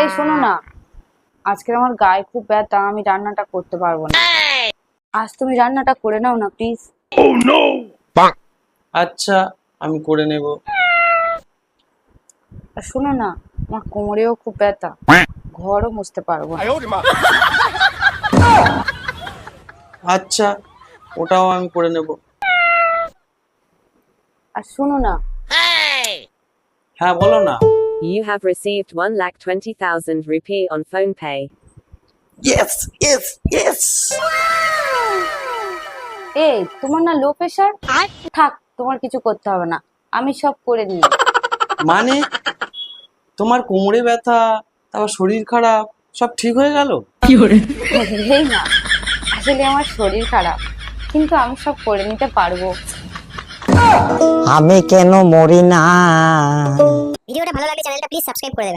এই শোনো না, আজকে আমার গায়ে খুব ব্যথা, আমি রান্নাটা করতে পারবো না। আজ তুমি রান্নাটা করে নাও না প্লিজ। আচ্ছা, আমি করে নেব। আর শোনো না, আমার কোমরেও খুব ব্যথা, ঘরও মুছতে পারবো না। আচ্ছা, ওটাও আমি করে নেব। আর শোনো না, হ্যাঁ বলো না। You have received 1,20,000 rupee on PhonePe. Yes yes yes. এই তোমার না লো প্রেশার? থাক, তোমার কিছু করতে হবে না, আমি সব করে নিই। মানে তোমার কোমরে ব্যথা, তারপর শরীর খারাপ, সব ঠিক হয়ে গেল? এই না, আসলে আমার শরীর খারাপ, কিন্তু আমি সব করে নিতে পারবো। আমি কেন মরি না? ভিডিওটা ভালো লাগলে চ্যানেলটা প্লিজ সাবস্ক্রাইব করে দেবেন।